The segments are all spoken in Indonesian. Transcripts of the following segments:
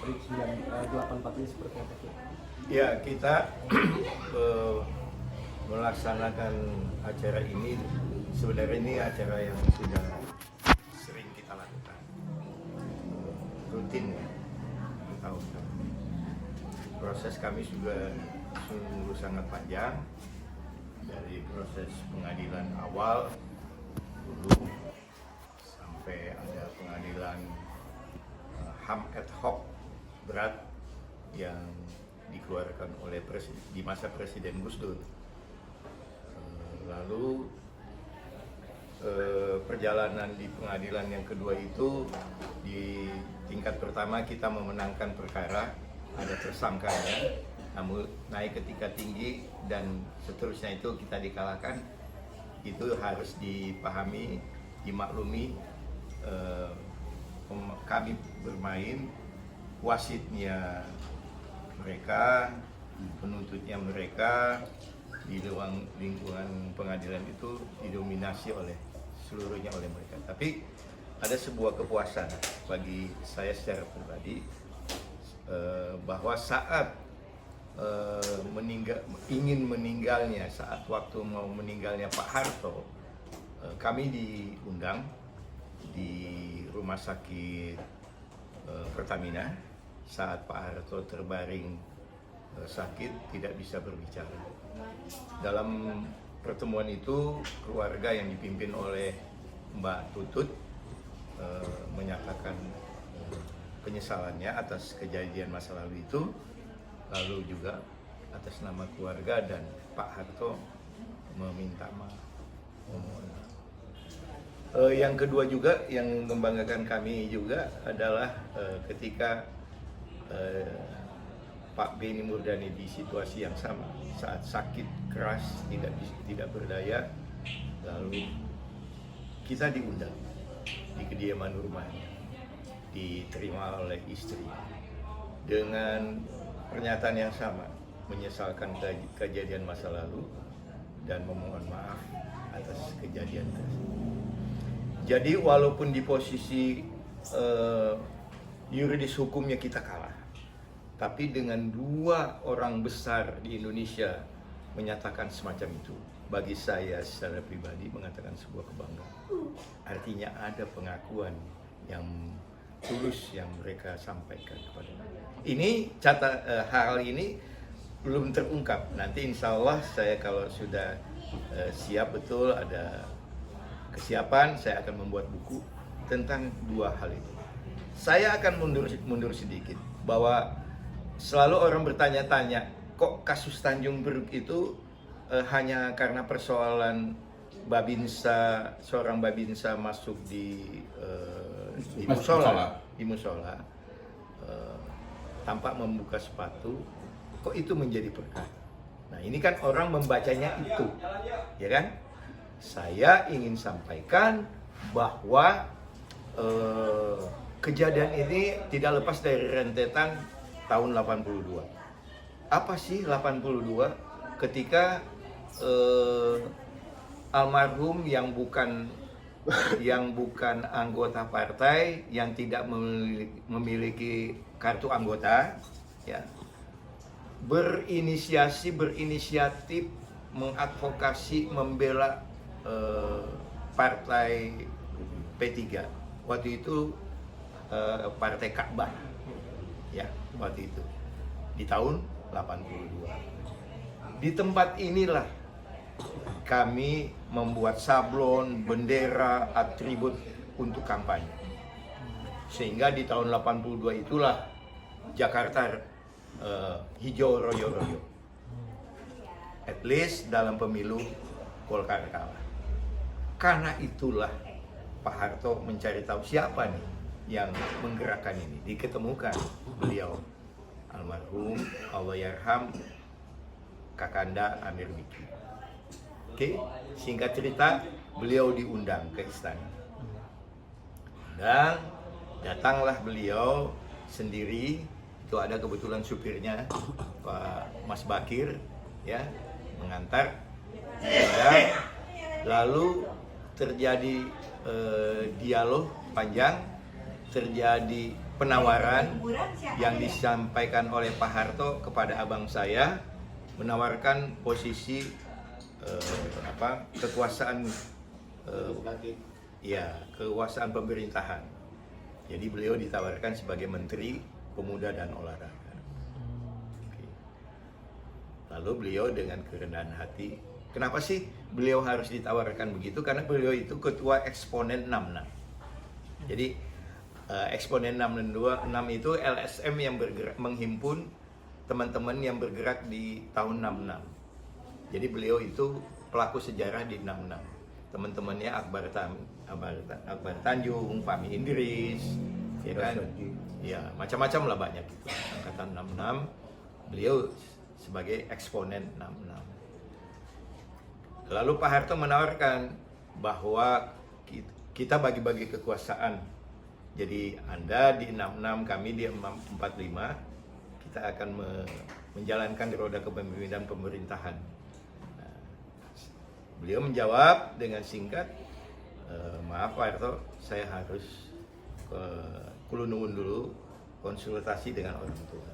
PRIK 984 ini seperti apa sih? Ya, kita melaksanakan acara ini, sebenarnya ini acara yang sudah sering kita lakukan, rutin ya, tahun-tahun. Proses kami juga sungguh sangat panjang, dari proses pengadilan awal dulu sampai ada pengadilan HAM ad hoc berat yang dikeluarkan oleh di masa Presiden Gus Dur. Lalu perjalanan di pengadilan yang kedua itu, di tingkat pertama kita memenangkan perkara, ada tersangkanya, namun naik ke tingkat tinggi dan seterusnya itu kita dikalahkan. Itu harus dipahami, dimaklumi, kami bermain, wasitnya mereka, penuntutnya mereka, di lingkungan pengadilan itu didominasi oleh seluruhnya oleh mereka. Tapi ada sebuah kepuasan bagi saya secara pribadi, bahwa saat ingin meninggalnya, saat waktu mau meninggalnya Pak Harto, kami diundang di rumah sakit Pertamina saat Pak Harto terbaring sakit, tidak bisa berbicara. Dalam pertemuan itu, keluarga yang dipimpin oleh Mbak Tutut menyatakan penyesalannya atas kejadian masa lalu itu, lalu juga atas nama keluarga dan Pak Harto meminta maaf. Yang kedua juga yang membanggakan kami juga adalah ketika Pak Beni Murdani di situasi yang sama, saat sakit keras, tidak berdaya, lalu kita diundang di kediaman rumahnya, diterima oleh istri dengan pernyataan yang sama, menyesalkan kejadian masa lalu dan memohon maaf atas kejadian tersebut. Jadi walaupun di posisi yuridis hukumnya kita kalah, tapi dengan dua orang besar di Indonesia menyatakan semacam itu, bagi saya secara pribadi mengatakan sebuah kebanggaan. Artinya ada pengakuan yang tulus yang mereka sampaikan kepada saya. Ini hal ini belum terungkap. Nanti insya Allah saya kalau sudah siap betul, ada kesiapan, saya akan membuat buku tentang dua hal itu. Saya akan mundur sedikit, bahwa selalu orang bertanya-tanya, kok kasus Tanjung Priok itu hanya karena persoalan Babinsa, seorang Babinsa masuk di musola, tampak membuka sepatu, kok itu menjadi perkara. Nah, ini kan orang membacanya itu, ya kan? Saya ingin sampaikan bahwa kejadian ini tidak lepas dari rentetan tahun 82. Apa sih 82? Ketika almarhum yang bukan anggota partai, yang tidak memiliki kartu anggota, ya, berinisiatif mengadvokasi membela partai P3. Waktu itu partai Ka'bah, ya, waktu itu di tahun 82. Di tempat inilah kami membuat sablon, bendera, atribut untuk kampanye. Sehingga di tahun 82 itulah Jakarta hijau royo-royo. At least dalam pemilu Golkar kalah. Karena itulah Pak Harto mencari tahu siapa nih yang menggerakkan ini. Diketemukan beliau, almarhum Allahyarham Kakanda Amir Biki. Oke, singkat cerita, beliau diundang ke istana. Dan datanglah beliau sendiri, itu ada kebetulan supirnya Pak Mas Bakir, ya, mengantar. Dan lalu terjadi dialog panjang, terjadi penawaran yang disampaikan oleh Pak Harto kepada abang saya, menawarkan posisi kekuasaan kekuasaan pemerintahan. Jadi beliau ditawarkan sebagai Menteri Pemuda dan Olahraga. Oke. Lalu beliau dengan kerendahan hati, kenapa sih beliau harus ditawarkan begitu? Karena beliau itu ketua eksponen 66. Jadi eksponen 626 itu LSM yang bergerak menghimpun teman-teman yang bergerak di tahun 66. Jadi beliau itu pelaku sejarah di 66. Teman-temannya Akbar Tanjung, Fahmi Idris, ya kan? Ya, macam-macam lah banyak itu. Angkatan 66, beliau sebagai eksponen 66. Lalu Pak Harto menawarkan bahwa kita bagi-bagi kekuasaan. Jadi Anda di 66, kami di 45, kita akan menjalankan roda kepemimpinan pemerintahan. Nah, beliau menjawab dengan singkat, maaf Pak Harto, saya harus ke Kulunungun dulu konsultasi dengan orang tua.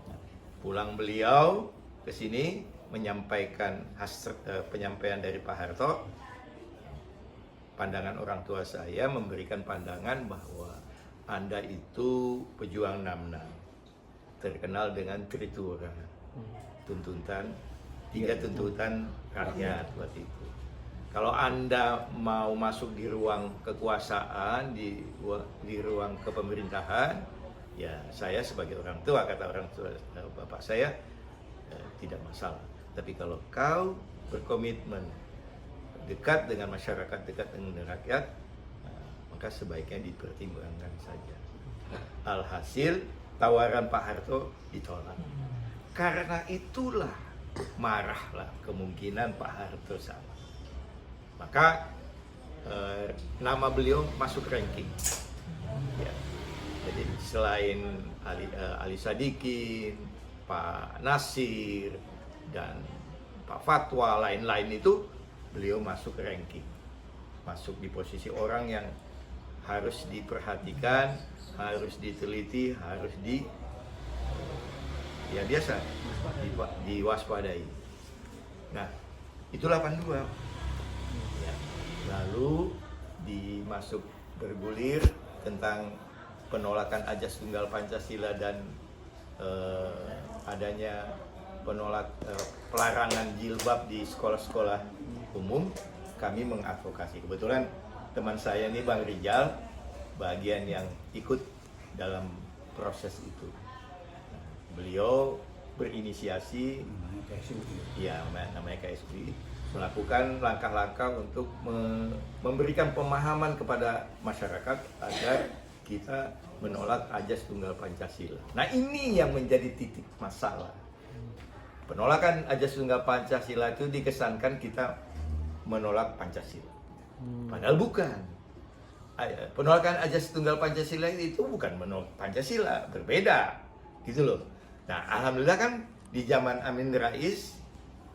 Nah, pulang beliau ke sini menyampaikan penyampaian dari Pak Harto. Pandangan orang tua saya memberikan pandangan bahwa Anda itu pejuang 66, terkenal dengan Tritura, tiga tuntutan rakyat waktu itu. Kalau Anda mau masuk di ruang kekuasaan, di ruang kepemerintahan, ya saya sebagai orang tua, kata orang tua bapak saya, tidak masalah. Tapi kalau kau berkomitmen dekat dengan masyarakat, dekat dengan rakyat, maka sebaiknya dipertimbangkan saja. Alhasil tawaran Pak Harto ditolak. Karena itulah marahlah kemungkinan Pak Harto salah. Maka nama beliau masuk ranking. Ya. Jadi selain Ali Sadikin, Pak Nasir, dan Pak Fatwa, lain-lain itu, beliau masuk ranking, masuk di posisi orang yang harus diperhatikan, harus diteliti, harus diwaspadai. Nah, itu 82. Ya. Lalu dimasuk bergulir tentang penolakan Ajas Tunggal Pancasila dan adanya pelarangan jilbab di sekolah-sekolah umum. Kami mengadvokasi. Kebetulan teman saya ini Bang Rijal bagian yang ikut dalam proses itu. Beliau berinisiasi, ya namanya KSB, melakukan langkah-langkah untuk memberikan pemahaman kepada masyarakat agar kita menolak Ajas Tunggal Pancasila. Nah, ini yang menjadi titik masalah. Penolakan Ajas Tunggal Pancasila itu dikesankan kita menolak Pancasila. Padahal bukan. Penolakan Ajas Tunggal Pancasila itu bukan menolak Pancasila, berbeda. Gitu loh. Nah, alhamdulillah kan di zaman Amin Rais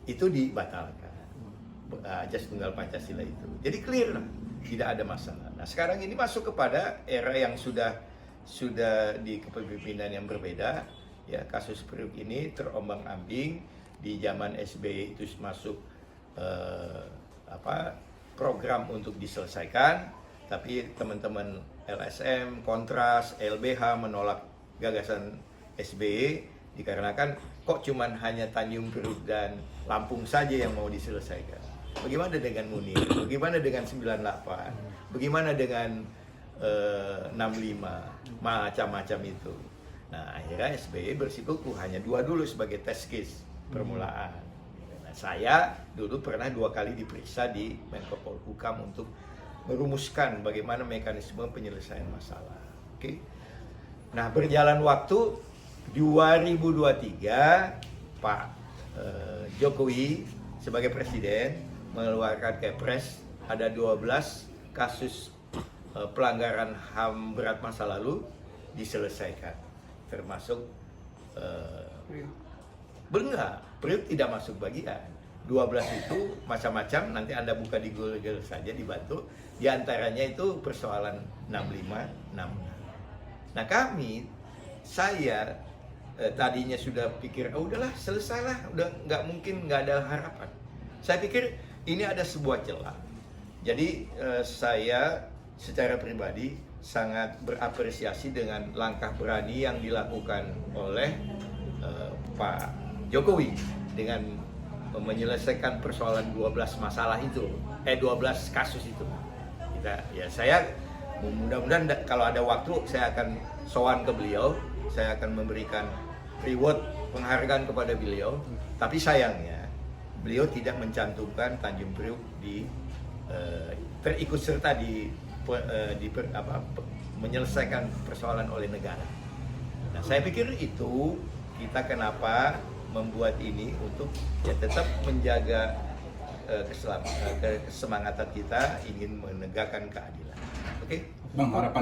itu dibatalkan Ajas Tunggal Pancasila itu. Jadi clear lah, tidak ada masalah. Nah, sekarang ini masuk kepada era yang sudah di kepemimpinan yang berbeda. Ya, kasus Priok ini terombang-ambing. Di zaman SBY itu masuk program untuk diselesaikan, tapi teman-teman LSM, Kontras, LBH menolak gagasan SBY dikarenakan kok cuman hanya Tanjung Priok dan Lampung saja yang mau diselesaikan. Bagaimana dengan Munir? Bagaimana dengan 98? Bagaimana dengan 65? Macam-macam itu. Nah, akhirnya SBY bersikukuh hanya 2 dulu sebagai test case permulaan. Nah, saya dulu pernah 2 kali diperiksa di Menko Polhukam untuk merumuskan bagaimana mekanisme penyelesaian masalah. Oke. Nah, berjalan waktu 2023 Pak Jokowi sebagai presiden mengeluarkan Kepres, ada 12 kasus pelanggaran HAM berat masa lalu diselesaikan, termasuk Priok tidak masuk bagian. 12 itu macam-macam, nanti Anda buka di Google saja, dibantu. Di antaranya itu persoalan 65, 66. Nah saya tadinya sudah pikir, oh udahlah selesailah, udah nggak mungkin, nggak ada harapan. Saya pikir ini ada sebuah celah. Jadi saya secara pribadi sangat berapresiasi dengan langkah berani yang dilakukan oleh Pak Jokowi dengan menyelesaikan persoalan 12 masalah itu, 12 kasus itu. Saya mudah-mudahan kalau ada waktu saya akan sowan ke beliau, saya akan memberikan reward penghargaan kepada beliau. Tapi sayangnya beliau tidak mencantumkan Tanjung Priuk di terikut serta menyelesaikan persoalan oleh negara. Nah, saya pikir itu kita kenapa membuat ini untuk tetap menjaga kesemangatan kita ingin menegakkan keadilan. Oke? Bang, harapan